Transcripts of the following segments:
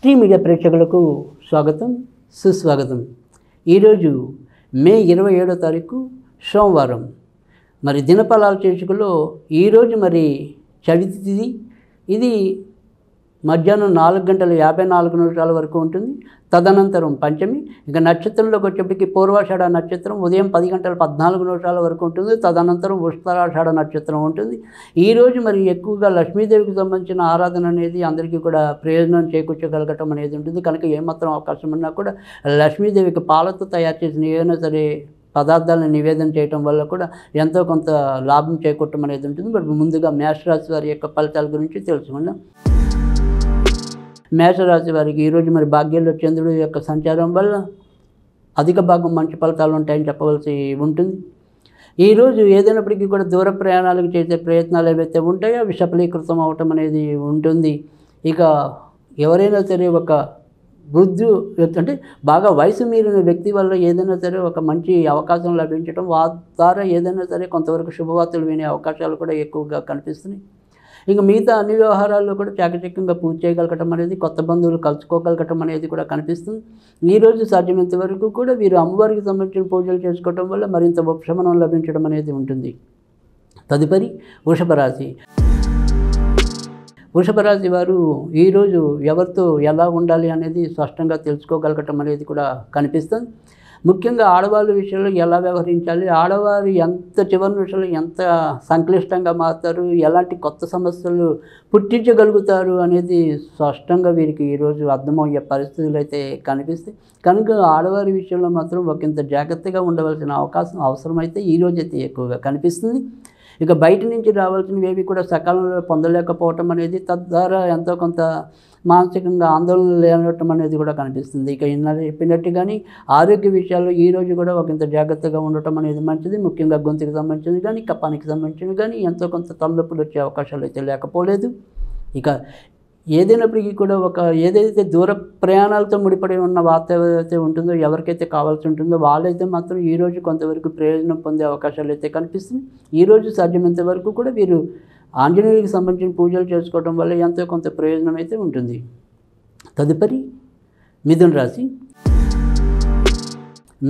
Tree media ప్రేక్షకులకు స్వాగతం సుస్వాగతం. ఈరోజు మే 27వ తారీఖు సోమవారం. మరి దినఫలాల శీర్షికలో ఈరోజు మరి చవితి తిథి. ఇది మధ్యాహ్నం 4:54 వరకు ఉంటుంది. తదనంతరం పంచమి. ఇక నక్షత్రంలోకి వచ్చేప్పటికి పూర్వాషాఢ నక్షత్రం ఉదయం 10:14 వరకు ఉంటుంది. తదనంతరం ఉత్తరాషాఢ నక్షత్రం ఉంటుంది. ఈరోజు మరి ఎక్కువగా లక్ష్మీదేవికి సంబంధించిన ఆరాధన అనేది అందరికీ కూడా ప్రయోజనం చేకూర్చగలగటం అనేది ఉంటుంది. కనుక ఏమాత్రం అవకాశం ఉన్నా కూడా లక్ష్మీదేవికి పాలతో తయారు చేసిన ఏదైనా సరే పదార్థాలను నివేదన చేయటం వల్ల కూడా ఎంతో కొంత లాభం చేకూరటం అనేది ఉంటుంది. బట్ ముందుగా మేషరాశి వారి యొక్క ఫలితాల గురించి తెలుసుకుందాం. మేషరాశి వారికి ఈరోజు మరి భాగ్యంలో చంద్రుడి యొక్క సంచారం వల్ల అధిక భాగం మంచి ఫలితాలు ఉంటాయని చెప్పవలసి ఉంటుంది. ఈరోజు ఏదైనప్పటికీ కూడా దూర ప్రయాణాలకు చేసే ప్రయత్నాలు ఏవైతే ఉంటాయో అవి సఫలీకృతం అవటం అనేది ఉంటుంది. ఇక ఎవరైనా సరే ఒక వృద్ధు అంటే బాగా వయసు మీరిన వ్యక్తి వల్ల ఏదైనా సరే ఒక మంచి అవకాశం లభించడం, వారి ద్వారా ఏదైనా సరే కొంతవరకు శుభవార్తలు వినే అవకాశాలు కూడా ఎక్కువగా కనిపిస్తున్నాయి. ఇంకా మిగతా అన్ని వ్యవహారాల్లో కూడా చాకచక్యంగా పూర్తి చేయగలగటం అనేది, కొత్త బంధువులు కలుసుకోగలగటం అనేది కూడా కనిపిస్తుంది. ఈరోజు సాధ్యమైనంత వరకు కూడా వీరు అమ్మవారికి సంబంధించిన పూజలు చేసుకోవటం వల్ల మరింత ఉపశమనం లభించడం అనేది ఉంటుంది. తదుపరి వృషభ రాశి. వృషభ రాశి వారు ఈరోజు ఎవరితో ఎలా ఉండాలి అనేది స్పష్టంగా తెలుసుకోగలగటం అనేది కూడా కనిపిస్తుంది. ముఖ్యంగా ఆడవాళ్ళ విషయంలో ఎలా వ్యవహరించాలి, ఆడవారు ఎంత చివరి నిమిషంలో ఎంత సంక్లిష్టంగా మారుతారు, ఎలాంటి కొత్త సమస్యలు పుట్టించగలుగుతారు అనేది స్పష్టంగా వీరికి ఈరోజు అర్థమయ్యే పరిస్థితులు అయితే కనిపిస్తాయి. కనుక ఆడవారి విషయంలో మాత్రం ఒకంత జాగ్రత్తగా ఉండవలసిన అవసరమైతే ఈరోజైతే ఎక్కువగా కనిపిస్తుంది. ఇక బయట నుంచి రావాల్సినవి కూడా సకాలంలో పొందలేకపోవటం అనేది, తద్వారా ఎంతో కొంత మానసికంగా ఆందోళన లేనటం అనేది కూడా కనిపిస్తుంది. ఇక చెప్పినట్టుగాని ఆరోగ్య విషయాల్లో ఈరోజు కూడా ఒకంత జాగ్రత్తగా ఉండటం అనేది మంచిది. ముఖ్యంగా గొంతుకు సంబంధించింది కానీ కపానికి సంబంధించింది కానీ ఎంతో కొంత తలనొప్పులు వచ్చే అవకాశాలు అయితే లేకపోలేదు. ఇక ఏదైనప్పటికీ కూడా ఏదైతే దూర ప్రయాణాలతో ముడిపడి ఉన్న వార్త ఏదైతే ఉంటుందో, ఎవరికైతే కావాల్సి ఉంటుందో వాళ్ళైతే మాత్రం ఈరోజు కొంతవరకు ప్రయోజనం పొందే అవకాశాలు అయితే కనిపిస్తుంది. ఈరోజు సాధ్యమైనంత వరకు కూడా వీరు ఆంజనేయుడికి సంబంధించిన పూజలు చేసుకోవడం వల్ల ఎంతో కొంత ప్రయోజనం అయితే ఉంటుంది. తదుపరి మిథున రాశి.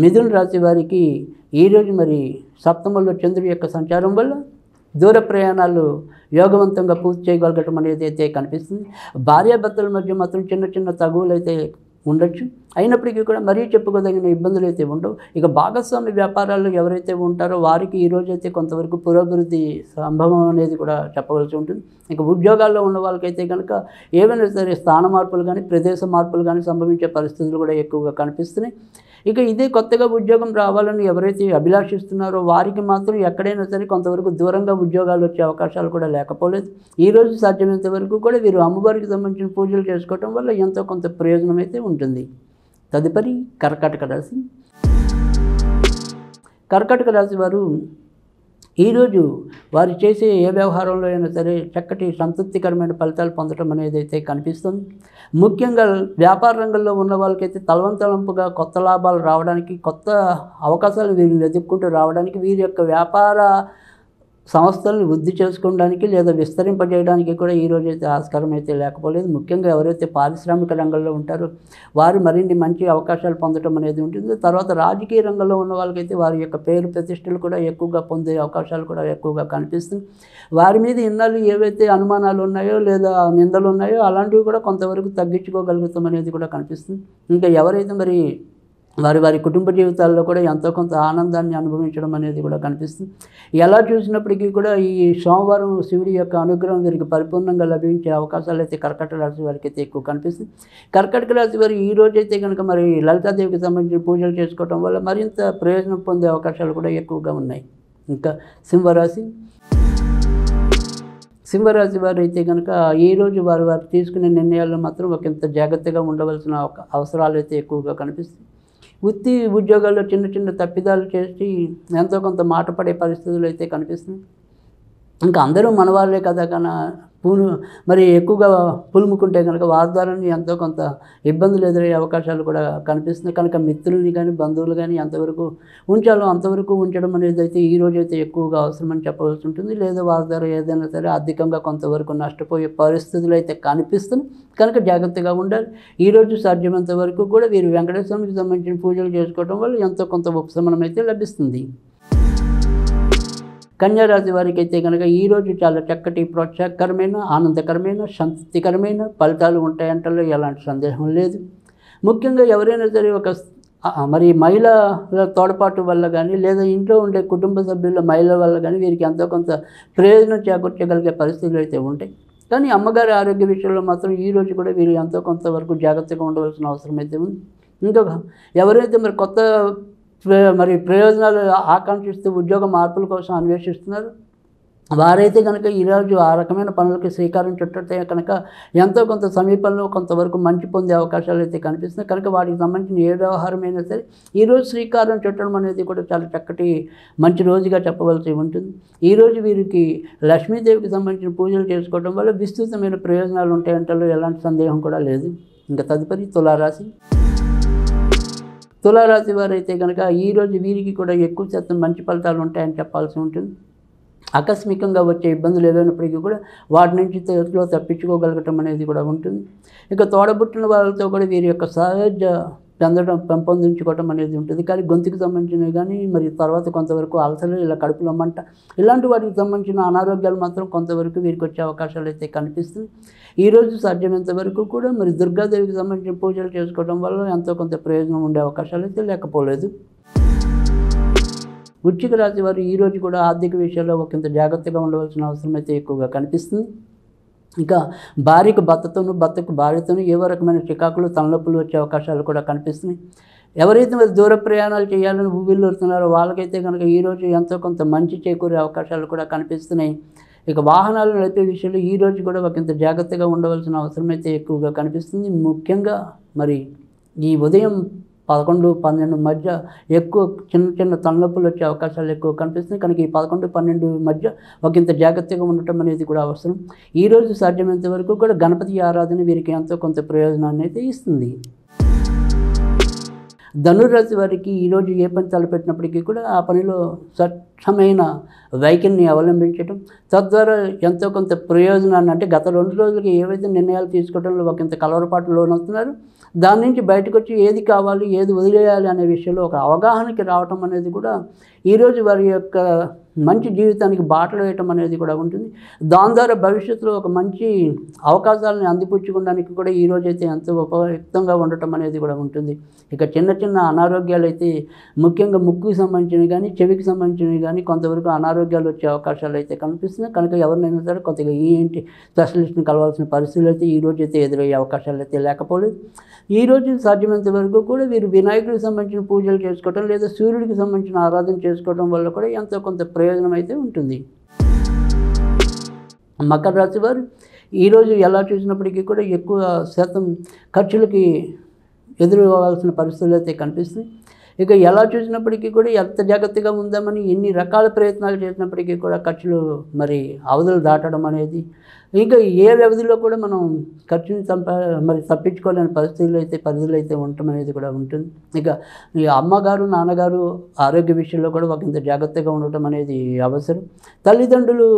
మిథున రాశి వారికి ఈరోజు మరి సప్తమంలో చంద్రుడి యొక్క సంచారం వల్ల దూర ప్రయాణాలు యోగవంతంగా పూర్తి చేయగలగటం అనేది అయితే కనిపిస్తుంది. భార్యాభర్తల మధ్య మాత్రం చిన్న చిన్న తగువులు అయితే ఉండొచ్చు. అయినప్పటికీ కూడా మరీ చెప్పుకోదగిన ఇబ్బందులు అయితే ఉండవు. ఇక భాగస్వామి వ్యాపారాల్లో ఎవరైతే ఉంటారో వారికి ఈరోజైతే కొంతవరకు పురోభివృద్ధి సంభవం అనేది కూడా చెప్పవలసి ఉంటుంది. ఇక ఉద్యోగాల్లో ఉన్న వాళ్ళకైతే కనుక ఏవైనా సరే స్థాన మార్పులు కానీ ప్రదేశ మార్పులు కానీ సంభవించే పరిస్థితులు కూడా ఎక్కువగా కనిపిస్తున్నాయి. ఇక ఇదే కొత్తగా ఉద్యోగం రావాలని ఎవరైతే అభిలాషిస్తున్నారో వారికి మాత్రం ఎక్కడైనా సరే కొంతవరకు దూరంగా ఉద్యోగాలు వచ్చే అవకాశాలు కూడా లేకపోలేదు. ఈరోజు సాధ్యమైనంత వరకు కూడా వీరు అమ్మవారికి సంబంధించిన పూజలు చేసుకోవడం వల్ల ఎంతో కొంత ప్రయోజనం అయితే ఉంటుంది. తదుపరి కర్కాటక రాశి. కర్కాటక రాశి వారు ఈరోజు వారు చేసే ఏ వ్యవహారంలో అయినా సరే చక్కటి సంతృప్తికరమైన ఫలితాలు పొందడం అనేది అయితే కనిపిస్తుంది. ముఖ్యంగా వ్యాపార రంగంలో ఉన్న వాళ్ళకైతే తలవంతలంపుగా కొత్త లాభాలు రావడానికి, కొత్త అవకాశాలు వీరిని వెతుక్కుంటూ రావడానికి, వీరి యొక్క వ్యాపార సంస్థలను వృద్ధి చేసుకోవడానికి లేదా విస్తరింపజేయడానికి కూడా ఈరోజు అయితే ఆస్కారం అయితే లేకపోలేదు. ముఖ్యంగా ఎవరైతే పారిశ్రామిక రంగంలో ఉంటారో వారు మరిన్ని మంచి అవకాశాలు పొందడం అనేది ఉంటుంది. తర్వాత రాజకీయ రంగంలో ఉన్న వాళ్ళకైతే వారి యొక్క పేరు ప్రతిష్టలు కూడా ఎక్కువగా పొందే అవకాశాలు కూడా ఎక్కువగా కనిపిస్తుంది. వారి మీద ఇన్నాళ్ళు ఏవైతే అనుమానాలు ఉన్నాయో లేదా నిందలు ఉన్నాయో అలాంటివి కూడా కొంతవరకు తగ్గించుకోగలుగుతాం అనేది కూడా కనిపిస్తుంది. ఇంకా ఎవరైతే మరి వారి కుటుంబ జీవితాల్లో కూడా ఎంతో కొంత ఆనందాన్ని అనుభవించడం అనేది కూడా కనిపిస్తుంది. ఎలా చూసినప్పటికీ కూడా ఈ సోమవారం శివుడి యొక్క అనుగ్రహం వీరికి పరిపూర్ణంగా లభించే అవకాశాలు అయితే కర్కాటక రాశి వారికి అయితే ఎక్కువ కనిపిస్తుంది. కర్కాటక రాశి వారు ఈ రోజైతే కనుక మరి లలితాదేవికి సంబంధించిన పూజలు చేసుకోవడం వల్ల మరింత ప్రయోజనం పొందే అవకాశాలు కూడా ఎక్కువగా ఉన్నాయి. ఇంకా సింహరాశి. సింహరాశి వారు అయితే కనుక ఈరోజు వారు తీసుకునే నిర్ణయాల్లో మాత్రం ఒకంత జాగ్రత్తగా ఉండవలసిన అవసరాలు అయితే ఎక్కువగా కనిపిస్తాయి. వృత్తి ఉద్యోగాల్లో చిన్న చిన్న తప్పిదాలు చేసి ఎంతో కొంత మాట పడే పరిస్థితులు అయితే కనిపిస్తుంది. ఇంకా అందరూ మన వాళ్ళే కదా మరి ఎక్కువగా పులుముకుంటే కనుక వారి ద్వారా ఎంతో కొంత ఇబ్బందులు ఎదురయ్యే అవకాశాలు కూడా కనిపిస్తున్నాయి. కనుక మిత్రుల్ని కానీ బంధువులు కానీ ఎంతవరకు ఉంచాలో అంతవరకు ఉంచడం అనేది అయితే ఈరోజైతే ఎక్కువగా అవసరమని చెప్పవలసి ఉంటుంది. లేదా వారి ద్వారా ఏదైనా సరే ఆర్థికంగా కొంతవరకు నష్టపోయే పరిస్థితులు అయితే కనిపిస్తున్నాయి. కనుక జాగ్రత్తగా ఉండాలి. ఈరోజు సాధ్యమైనంత వరకు కూడా వీరు వెంకటేశ్వర స్వామికి సంబంధించిన పూజలు చేసుకోవడం వల్ల ఎంతో కొంత ఉపశమనం అయితే లభిస్తుంది. కన్యారాశి వారికి అయితే కనుక ఈరోజు చాలా చక్కటి ప్రోత్సాహకరమైన ఆనందకరమైన సంతృప్తికరమైన ఫలితాలు ఉంటాయంటలో ఎలాంటి సందేహం లేదు. ముఖ్యంగా ఎవరైనా సరే మరి మహిళల తోడ్పాటు వల్ల కానీ లేదా ఇంట్లో ఉండే కుటుంబ సభ్యుల మహిళల వల్ల కానీ వీరికి ఎంతో కొంత ప్రయోజనం చేకూర్చగలిగే పరిస్థితులు అయితే ఉంటాయి. కానీ అమ్మగారి ఆరోగ్య విషయంలో మాత్రం ఈరోజు కూడా వీరు ఎంతో కొంతవరకు జాగ్రత్తగా ఉండవలసిన అవసరం అయితే ఉంది. ఇంకొక ఎవరైతే మరి ప్రయోజనాలు ఆకాంక్షిస్తూ ఉద్యోగ మార్పుల కోసం అన్వేషిస్తున్నారు వారైతే కనుక ఈరోజు ఆ రకమైన పనులకి శ్రీకారం చుట్టితే కనుక ఎంతో కొంత సమీపంలో కొంతవరకు మంచి పొందే అవకాశాలు అయితే కనిపిస్తున్నాయి. కనుక వాటికి సంబంధించిన ఏ వ్యవహారమైనా సరే ఈరోజు శ్రీకారం చుట్టడం అనేది కూడా చాలా చక్కటి మంచి రోజుగా చెప్పవలసి ఉంటుంది. ఈరోజు వీరికి లక్ష్మీదేవికి సంబంధించిన పూజలు చేసుకోవడం వల్ల విస్తృతమైన ప్రయోజనాలు ఉంటాయంటలో ఎలాంటి సందేహం కూడా లేదు. ఇంకా తదుపరి తులారాశి వారైతే కనుక ఈరోజు వీరికి కూడా ఎక్కువ శాతం మంచి ఫలితాలు ఉంటాయని చెప్పాల్సి ఉంటుంది. ఆకస్మికంగా వచ్చే ఇబ్బందులు ఏవైనప్పటికీ కూడా వాటి నుంచి తప్పించుకోగలగటం అనేది కూడా ఉంటుంది. ఇక తోడబుట్టిన వాళ్ళతో కూడా వీరి యొక్క సహజ పెంపొందించుకోవటం అనేది ఉంటుంది. కానీ గొంతుకు సంబంధించినవి కానీ మరి తర్వాత కొంతవరకు అలసలు ఇలా కడుపులో మంట ఇలాంటి వాటికి సంబంధించిన అనారోగ్యాలు మాత్రం కొంతవరకు వీరికి వచ్చే అవకాశాలు అయితే కనిపిస్తుంది. ఈరోజు సాధ్యమైనంత వరకు కూడా మరి దుర్గాదేవికి సంబంధించిన పూజలు చేసుకోవడం వల్ల ఎంతో కొంత ప్రయోజనం ఉండే అవకాశాలు అయితే లేకపోలేదు. వృశ్చిక రాశి వారు ఈరోజు కూడా ఆర్థిక విషయాల్లో ఒకంత జాగ్రత్తగా ఉండవలసిన అవసరం అయితే ఎక్కువగా కనిపిస్తుంది. ఇంకా భార్యకు భర్తకు భార్యతోనూ ఏవో రకమైన చికాకులు తలనొప్పులు వచ్చే అవకాశాలు కూడా కనిపిస్తున్నాయి. ఎవరైతే మరి దూర ప్రయాణాలు చేయాలని ఊబిల్లుతున్నారో వాళ్ళకైతే కనుక ఈరోజు ఎంతో కొంత మంచి చేకూరే అవకాశాలు కూడా కనిపిస్తున్నాయి. ఇక వాహనాలు నడిపే విషయంలో ఈరోజు కూడా ఒకంత జాగ్రత్తగా ఉండవలసిన అవసరం అయితే ఎక్కువగా కనిపిస్తుంది. ముఖ్యంగా మరి ఈ ఉదయం 11-12 మధ్య ఎక్కువ చిన్న తలనొప్పులు వచ్చే అవకాశాలు ఎక్కువ కనిపిస్తున్నాయి. కనుక ఈ 11-12 మధ్య ఒకంత జాగ్రత్తగా ఉండటం అనేది కూడా అవసరం. ఈరోజు సాధ్యమైనంత వరకు కూడా గణపతి ఆరాధన వీరికి ఎంతో కొంత ప్రయోజనాన్ని అయితే ఇస్తుంది. ధనుర్రాశి వారికి ఈరోజు ఏ పని తలపెట్టినప్పటికీ కూడా ఆ పనిలో స్వచ్ఛమైన వైఖరిని అవలంబించడం తద్వారా ఎంతో కొంత ప్రయోజనాన్ని అంటే గత 2 రోజులకి ఏవైతే నిర్ణయాలు తీసుకోవడంలో ఒకంత కలవరపాటు లోనవుతున్నారు దాని నుంచి బయటకు వచ్చి ఏది కావాలి ఏది వదిలేయాలి అనే విషయంలో ఒక అవగాహనకి రావటం అనేది కూడా ఈరోజు వారి యొక్క మంచి జీవితానికి బాటలు వేయటం అనేది కూడా ఉంటుంది. దాని ద్వారా భవిష్యత్తులో ఒక మంచి అవకాశాలను అందిపుచ్చుకోవడానికి కూడా ఈరోజైతే ఎంతో ఉపయుక్తంగా ఉండటం అనేది కూడా ఉంటుంది. ఇక చిన్న అనారోగ్యాలు అయితే ముఖ్యంగా ముక్కుకి సంబంధించినవి కానీ చెవికి సంబంధించినవి కానీ కొంతవరకు అనారోగ్యాలు వచ్చే అవకాశాలు అయితే కనిపిస్తున్నాయి. కనుక ఎవరినైనా సరే కొద్దిగా ఏంటి స్పెషలిస్ట్ని కలవాల్సిన పరిస్థితులు అయితే ఈరోజైతే ఎదురయ్యే అవకాశాలు అయితే లేకపోలేదు. ఈరోజు సాధ్యమైనంత వరకు కూడా వీరు వినాయకుడికి సంబంధించిన పూజలు చేసుకోవడం లేదా సూర్యుడికి సంబంధించిన ఆరాధన చేసుకోవడం వల్ల కూడా ఎంతో కొంత ప్రయోజనం అయితే ఉంటుంది. మకర రాశి వారు ఈరోజు ఎలా చూసినప్పటికీ కూడా ఎక్కువ శాతం ఖర్చులకి ఎదురవ్వాల్సిన పరిస్థితులు అయితే కనిపిస్తుంది. ఇక ఎలా చూసినప్పటికీ కూడా ఎంత జాగ్రత్తగా ఉందామని ఎన్ని రకాల ప్రయత్నాలు చేసినప్పటికీ కూడా ఖర్చులు మరి అవధులు దాటడం అనేది ఇంకా ఏ వ్యవధిలో కూడా మనం ఖర్చుని తప్పించుకోలేని పరిస్థితులు అయితే పరిధులు అయితే ఉండటం అనేది కూడా ఉంటుంది. ఇక ఈ అమ్మగారు నాన్నగారు ఆరోగ్య విషయంలో కూడా ఒకంత జాగ్రత్తగా ఉండటం అనేది అవసరం. తల్లిదండ్రులు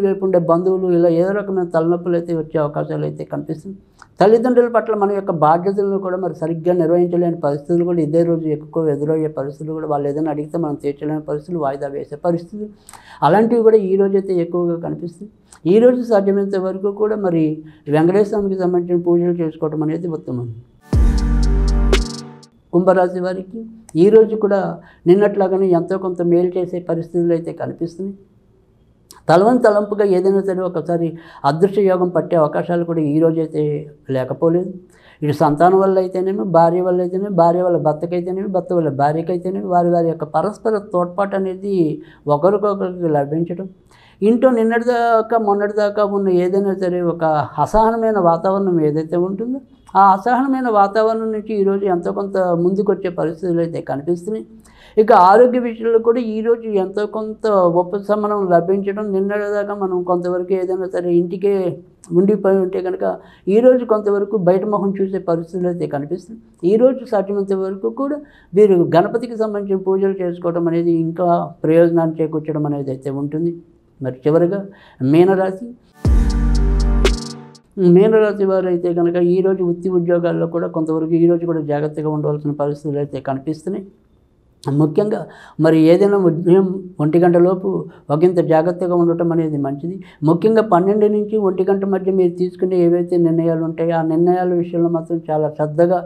వైపు ఉండే బంధువులు ఇలా ఏదో రకమైన తలనొప్పులు అయితే వచ్చే అవకాశాలు అయితే కనిపిస్తుంది. తల్లిదండ్రుల పట్ల మన యొక్క బాధ్యతలను కూడా మరి సరిగ్గా నిర్వహించలేని పరిస్థితులు కూడా ఇదే రోజు ఎక్కువ ఎదురయ్యే పరిస్థితులు కూడా వాళ్ళు ఏదైనా అడిగితే మనం తీర్చలేని పరిస్థితులు వాయిదా వేసే పరిస్థితులు అలాంటివి కూడా ఈ రోజు అయితే ఎక్కువగా కనిపిస్తుంది. ఈరోజు సాధ్యమైనంత వరకు కూడా మరి వెంకటేశ్వర స్వామికి సంబంధించిన పూజలు చేసుకోవడం అనేది ఉత్తమం. కుంభరాశి వారికి ఈరోజు కూడా నిన్నట్లాగానే ఎంతో కొంత మేలు చేసే పరిస్థితులు అయితే కనిపిస్తున్నాయి. తలంపుగా ఏదైనా సరే ఒకసారి అదృశ్య యోగం పట్టే అవకాశాలు కూడా ఈరోజైతే లేకపోలేదు. ఇటు సంతానం వల్ల అయితేనేమి భార్య వల్ల అయితేనేమి భార్య వల్ల భర్తకైతేనేమి భర్త వల్ల భార్యకైతేనేమి వారి యొక్క పరస్పర తోడ్పాటు అనేది ఒకరికొకరికి లభించడం ఇంట్లో మొన్నటిదాకా ఉన్న ఏదైనా సరే ఒక అసహనమైన వాతావరణం ఏదైతే ఉంటుందో ఆ అసహనమైన వాతావరణం నుంచి ఈరోజు ఎంతో కొంత ముందుకు వచ్చే పరిస్థితులు అయితే కనిపిస్తున్నాయి. ఇక ఆరోగ్య విషయంలో కూడా ఈరోజు ఎంతో కొంత ఉపశమనం లభించడం, నిన్నటిదాకా మనం కొంతవరకు ఏదైనా సరే ఇంటికే ఉండిపోయి ఉంటే కనుక ఈరోజు కొంతవరకు బయట మొహం చూసే పరిస్థితులు అయితే కనిపిస్తుంది. ఈరోజు సాధ్యమైనంత వరకు కూడా వీరు గణపతికి సంబంధించిన పూజలు చేసుకోవడం అనేది ఇంకా ప్రయోజనాన్ని చేకూర్చడం అనేది అయితే ఉంటుంది. మరి చివరిగా మీనరాశి. మీనరాశి వారు అయితే కనుక ఈరోజు వృత్తి ఉద్యోగాల్లో కూడా కొంతవరకు ఈరోజు కూడా జాగ్రత్తగా ఉండవలసిన పరిస్థితులు అయితే కనిపిస్తున్నాయి. ముఖ్యంగా మరి ఏదైనా ఉదయం 1 గంటలోపు ఒకంత జాగ్రత్తగా ఉండటం అనేది మంచిది. ముఖ్యంగా 12 నుంచి 1 గంట మధ్య మీరు తీసుకునే ఏవైతే నిర్ణయాలు ఉంటాయో ఆ నిర్ణయాల విషయంలో మాత్రం చాలా శ్రద్ధగా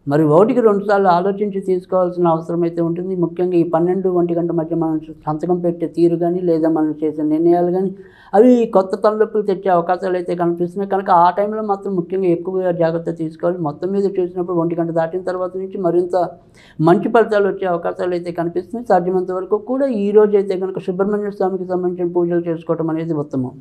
మరి 1కి 2 సార్లు ఆలోచించి తీసుకోవాల్సిన అవసరం అయితే ఉంటుంది. ముఖ్యంగా ఈ 12, 1 గంట మధ్య మనం సంతకం పెట్టే తీరు కానీ లేదా మనం చేసే నిర్ణయాలు కానీ అవి కొత్త తలనొప్పులు తెచ్చే అవకాశాలు అయితే కనిపిస్తున్నాయి. కనుక ఆ టైంలో మాత్రం ముఖ్యంగా ఎక్కువగా జాగ్రత్త తీసుకోవాలి. మొత్తం మీద చూసినప్పుడు 1 గంట దాటిన తర్వాత నుంచి మరింత మంచి ఫలితాలు వచ్చే అవకాశాలు అయితే కనిపిస్తున్నాయి. సాధ్యమైనంత వరకు కూడా ఈరోజు అయితే కనుక సుబ్రహ్మణ్య స్వామికి సంబంధించిన పూజలు చేసుకోవడం అనేది ఉత్తమం.